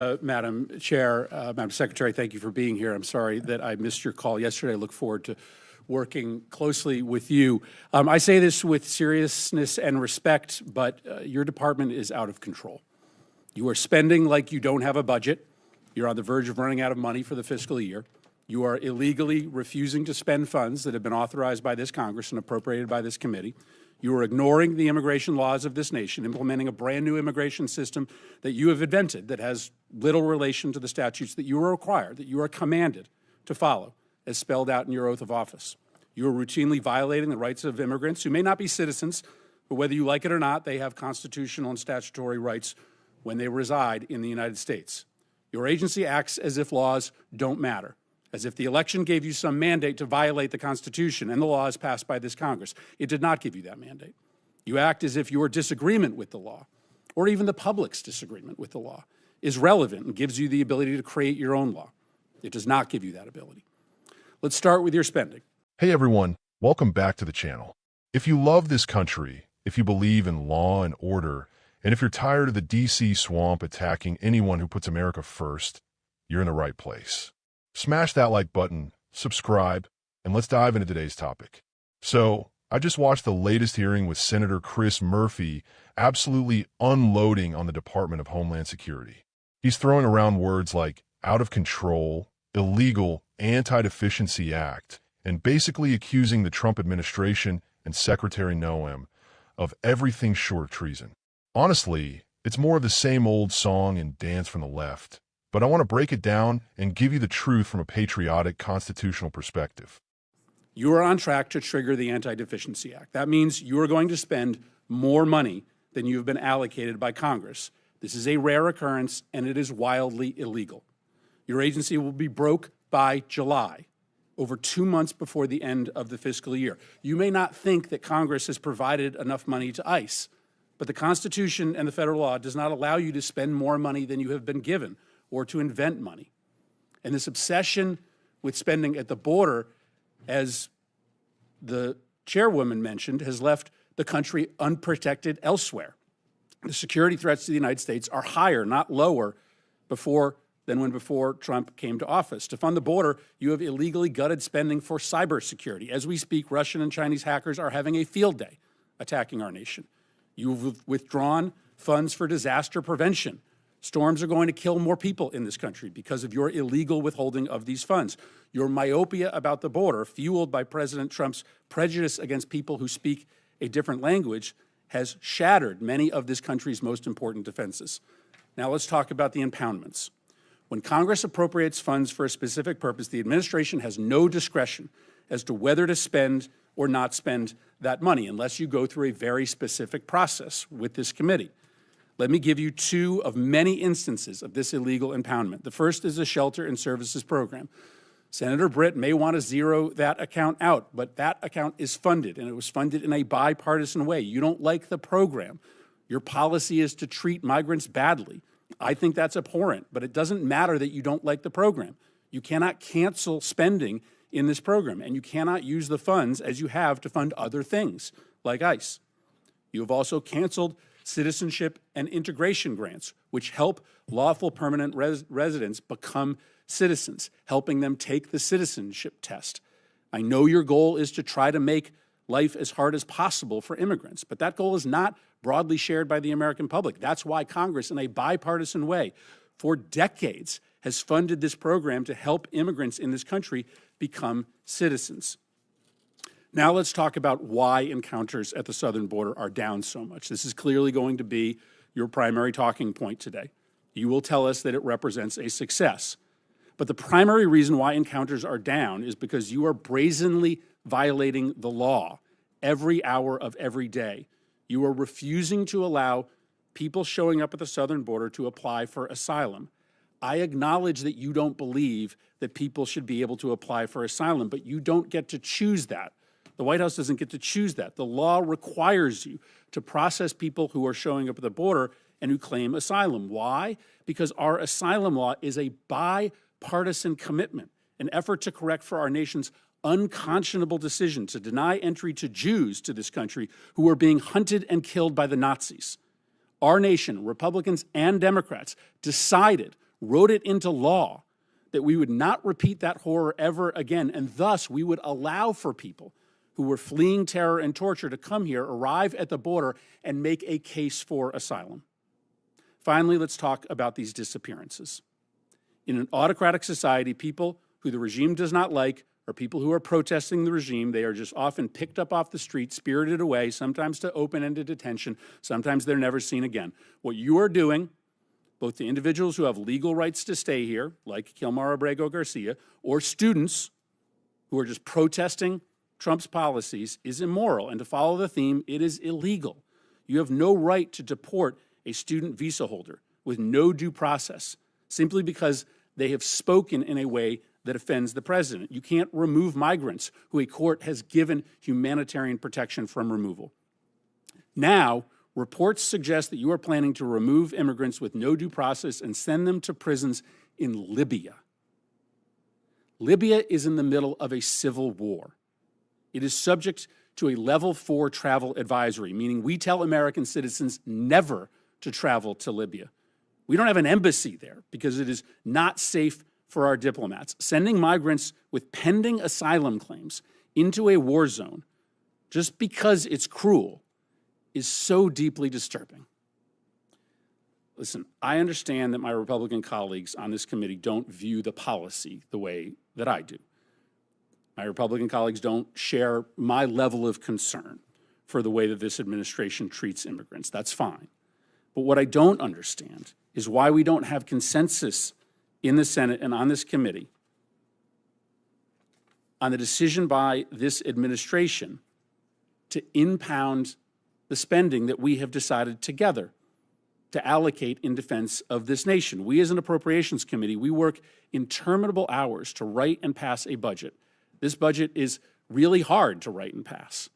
Madam Chair, Madam Secretary, thank you for being here. I'm sorry that I missed your call yesterday. I look forward to working closely with you. I say this with seriousness and respect, but your department is out of control. You are spending like you don't have a budget. You're on the verge of running out of money for the fiscal year. You are illegally refusing to spend funds that have been authorized by this Congress and appropriated by this committee. You are ignoring the immigration laws of this nation, implementing a brand new immigration system that you have invented that has little relation to the statutes that you are required, that you are commanded to follow, as spelled out in your oath of office. You are routinely violating the rights of immigrants who may not be citizens, but whether you like it or not, they have constitutional and statutory rights when they reside in the United States. Your agency acts as if laws don't matter, as if the election gave you some mandate to violate the Constitution and the laws passed by this Congress. It did not give you that mandate. You act as if your disagreement with the law, or even the public's disagreement with the law, is relevant and gives you the ability to create your own law. It does not give you that ability. Let's start with your spending. Hey everyone, welcome back to the channel. If you love this country, if you believe in law and order, and if you're tired of the DC swamp attacking anyone who puts America first, you're in the right place. Smash that like button, subscribe, and let's dive into today's topic. So, I just watched the latest hearing with Senator Chris Murphy absolutely unloading on the Department of Homeland Security. He's throwing around words like out of control, illegal, anti-deficiency act, and basically accusing the Trump administration and Secretary Noem of everything short of treason. Honestly, it's more of the same old song and dance from the left. But I want to break it down and give you the truth from a patriotic constitutional perspective. You are on track to trigger the Anti-Deficiency Act. That means you are going to spend more money than you have been allocated by Congress. This is a rare occurrence, and it is wildly illegal. Your agency will be broke by July, over 2 months before the end of the fiscal year. You may not think that Congress has provided enough money to ICE, but the Constitution and the federal law does not allow you to spend more money than you have been given or to invent money. And this obsession with spending at the border, as the chairwoman mentioned, has left the country unprotected elsewhere. The security threats to the United States are higher, not lower, than before Trump came to office. To fund the border, you have illegally gutted spending for cybersecurity. As we speak, Russian and Chinese hackers are having a field day attacking our nation. You've withdrawn funds for disaster prevention. Storms are going to kill more people in this country because of your illegal withholding of these funds. Your myopia about the border, fueled by President Trump's prejudice against people who speak a different language, has shattered many of this country's most important defenses. Now let's talk about the impoundments. When Congress appropriates funds for a specific purpose, the administration has no discretion as to whether to spend or not spend that money unless you go through a very specific process with this committee. Let me give you two of many instances of this illegal impoundment. The first is the Shelter and Services Program. Senator Britt may want to zero that account out, but that account is funded, and it was funded in a bipartisan way. You don't like the program. Your policy is to treat migrants badly. I think that's abhorrent, but it doesn't matter that you don't like the program. You cannot cancel spending in this program, and you cannot use the funds as you have to fund other things, like ICE. You have also canceled citizenship and integration grants, which help lawful permanent residents become citizens, helping them take the citizenship test. I know your goal is to try to make life as hard as possible for immigrants, but that goal is not broadly shared by the American public. That's why Congress, in a bipartisan way, for decades, has funded this program to help immigrants in this country become citizens. Now let's talk about why encounters at the southern border are down so much. This is clearly going to be your primary talking point today. You will tell us that it represents a success. But the primary reason why encounters are down is because you are brazenly violating the law every hour of every day. You are refusing to allow people showing up at the southern border to apply for asylum. I acknowledge that you don't believe that people should be able to apply for asylum, but you don't get to choose that. The White House doesn't get to choose that. The law requires you to process people who are showing up at the border and who claim asylum. Why? Because our asylum law is a bipartisan commitment, an effort to correct for our nation's unconscionable decision to deny entry to Jews to this country who were being hunted and killed by the Nazis. Our nation, Republicans and Democrats, decided wrote it into law that we would not repeat that horror ever again, and thus we would allow for people who were fleeing terror and torture to come here, arrive at the border, and make a case for asylum. Finally, let's talk about these disappearances. In an autocratic society, people who the regime does not like or people who are protesting the regime, they are just often picked up off the street, spirited away, sometimes to open-ended detention, sometimes they're never seen again. What you are doing, both the individuals who have legal rights to stay here, like Kilmar Abrego Garcia, or students who are just protesting Trump's policies, is immoral. And to follow the theme, it is illegal. You have no right to deport a student visa holder with no due process simply because they have spoken in a way that offends the president. You can't remove migrants who a court has given humanitarian protection from removal. Now, reports suggest that you are planning to remove immigrants with no due process and send them to prisons in Libya. Libya is in the middle of a civil war. It is subject to a level 4 travel advisory, meaning we tell American citizens never to travel to Libya. We don't have an embassy there because it is not safe for our diplomats. Sending migrants with pending asylum claims into a war zone just because it's cruel is so deeply disturbing. Listen, I understand that my Republican colleagues on this committee don't view the policy the way that I do. My Republican colleagues don't share my level of concern for the way that this administration treats immigrants. That's fine. But what I don't understand is why we don't have consensus in the Senate and on this committee on the decision by this administration to impound the spending that we have decided together to allocate in defense of this nation. We as an appropriations committee, we work interminable hours to write and pass a budget. This budget is really hard to write and pass.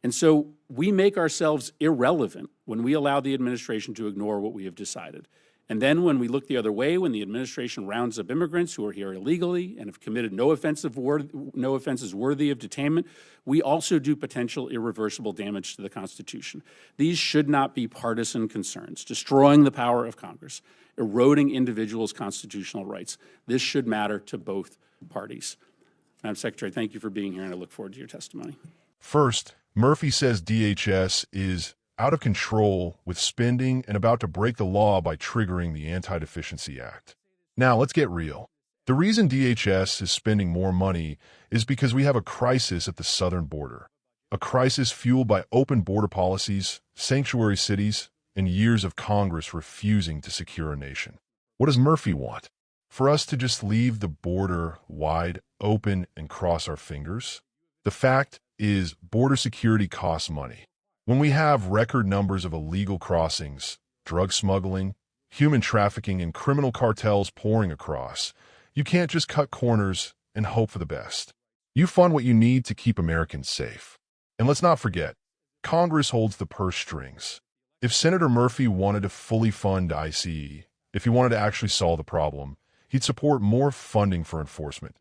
And so we make ourselves irrelevant when we allow the administration to ignore what we have decided. And then when we look the other way, when the administration rounds up immigrants who are here illegally and have committed no offenses worthy of detainment, we also do potential irreversible damage to the Constitution. These should not be partisan concerns, destroying the power of Congress, eroding individuals' constitutional rights. This should matter to both parties. Madam Secretary, thank you for being here, and I look forward to your testimony. First, Murphy says DHS is out of control with spending and about to break the law by triggering the Anti-Deficiency Act. Now, let's get real. The reason DHS is spending more money is because we have a crisis at the southern border. A crisis fueled by open border policies, sanctuary cities, and years of Congress refusing to secure a nation. What does Murphy want? For us to just leave the border wide open and cross our fingers? The fact is, border security costs money. When we have record numbers of illegal crossings, drug smuggling, human trafficking, and criminal cartels pouring across, you can't just cut corners and hope for the best. You fund what you need to keep Americans safe. And let's not forget, Congress holds the purse strings. If Senator Murphy wanted to fully fund ICE, if he wanted to actually solve the problem, he'd support more funding for enforcement,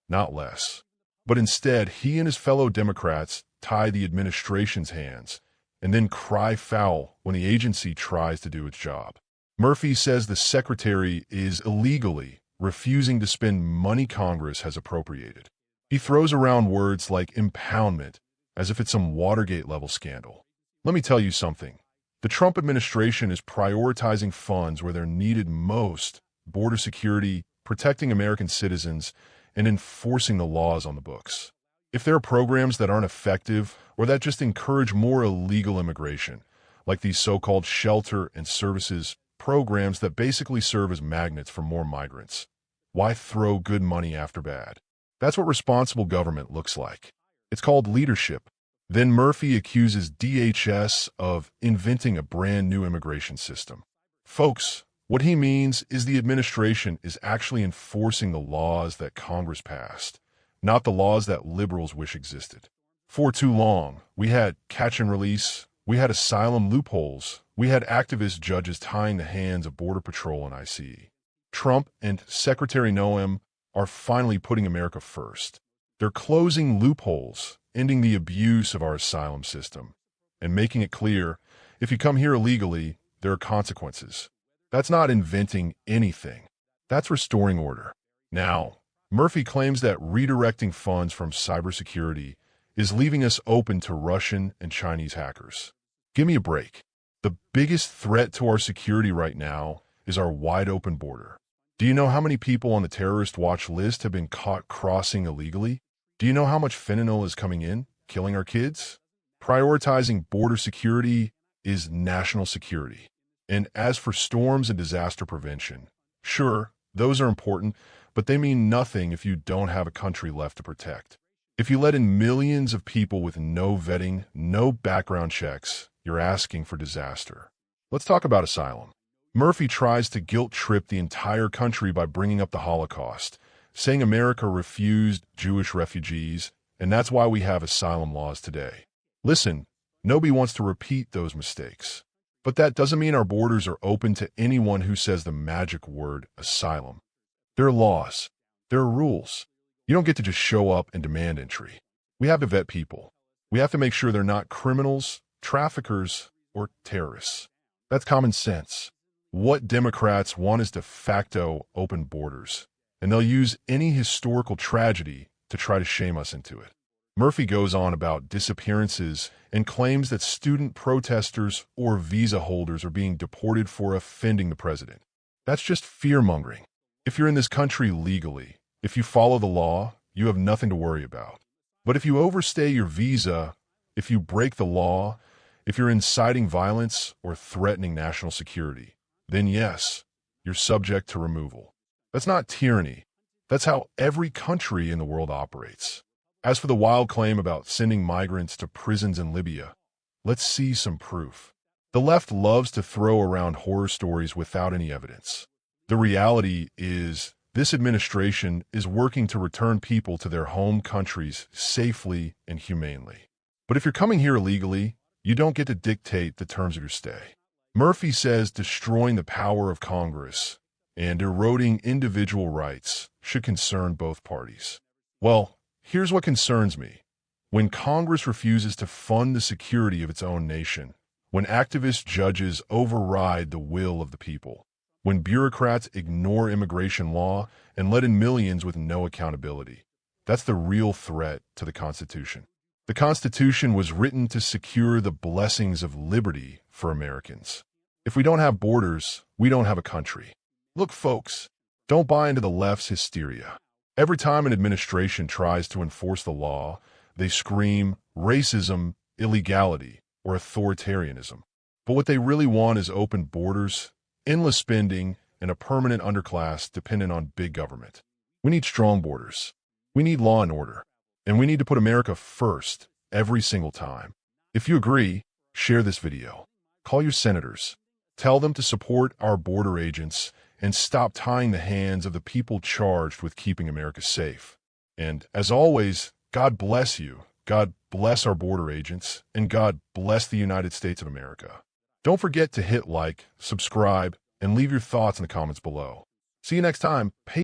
not less. But instead, he and his fellow Democrats tie the administration's hands and then cry foul when the agency tries to do its job. Murphy says the secretary is illegally refusing to spend money Congress has appropriated. He throws around words like impoundment as if it's some Watergate-level scandal. Let me tell you something. The Trump administration is prioritizing funds where they're needed most: border security, protecting American citizens, and enforcing the laws on the books. If there are programs that aren't effective or that just encourage more illegal immigration, like these so-called shelter and services programs that basically serve as magnets for more migrants, why throw good money after bad? That's what responsible government looks like. It's called leadership. Then Murphy accuses DHS of inventing a brand new immigration system. Folks, what he means is the administration is actually enforcing the laws that Congress passed, not the laws that liberals wish existed. For too long, we had catch and release, we had asylum loopholes, we had activist judges tying the hands of Border Patrol and ICE. Trump and Secretary Noem are finally putting America first. They're closing loopholes, ending the abuse of our asylum system, and making it clear, if you come here illegally, there are consequences. That's not inventing anything. That's restoring order. Now, Murphy claims that redirecting funds from cybersecurity is leaving us open to Russian and Chinese hackers. Give me a break. The biggest threat to our security right now is our wide-open border. Do you know how many people on the terrorist watch list have been caught crossing illegally? Do you know how much fentanyl is coming in, killing our kids? Prioritizing border security is national security. And as for storms and disaster prevention, sure, those are important, but they mean nothing if you don't have a country left to protect. If you let in millions of people with no vetting, no background checks, you're asking for disaster. Let's talk about asylum. Murphy tries to guilt-trip the entire country by bringing up the Holocaust, saying America refused Jewish refugees, and that's why we have asylum laws today. Listen, nobody wants to repeat those mistakes. But that doesn't mean our borders are open to anyone who says the magic word asylum. There are laws. There are rules. You don't get to just show up and demand entry. We have to vet people. We have to make sure they're not criminals, traffickers, or terrorists. That's common sense. What Democrats want is de facto open borders, and they'll use any historical tragedy to try to shame us into it. Murphy goes on about disappearances and claims that student protesters or visa holders are being deported for offending the president. That's just fear-mongering. If you're in this country legally, if you follow the law, you have nothing to worry about. But if you overstay your visa, if you break the law, if you're inciting violence or threatening national security, then yes, you're subject to removal. That's not tyranny. That's how every country in the world operates. As for the wild claim about sending migrants to prisons in Libya, let's see some proof. The left loves to throw around horror stories without any evidence. The reality is, this administration is working to return people to their home countries safely and humanely. But if you're coming here illegally, you don't get to dictate the terms of your stay. Murphy says destroying the power of Congress and eroding individual rights should concern both parties. Well, here's what concerns me. When Congress refuses to fund the security of its own nation, when activist judges override the will of the people, when bureaucrats ignore immigration law and let in millions with no accountability, that's the real threat to the Constitution. The Constitution was written to secure the blessings of liberty for Americans. If we don't have borders, we don't have a country. Look, folks, don't buy into the left's hysteria. Every time an administration tries to enforce the law, they scream racism, illegality, or authoritarianism. But what they really want is open borders, endless spending, and a permanent underclass dependent on big government. We need strong borders. We need law and order. And we need to put America first every single time. If you agree, share this video. Call your senators. Tell them to support our border agents and stop tying the hands of the people charged with keeping America safe. And as always, God bless you. God bless our border agents, and God bless the United States of America. Don't forget to hit like, subscribe, and leave your thoughts in the comments below. See you next time.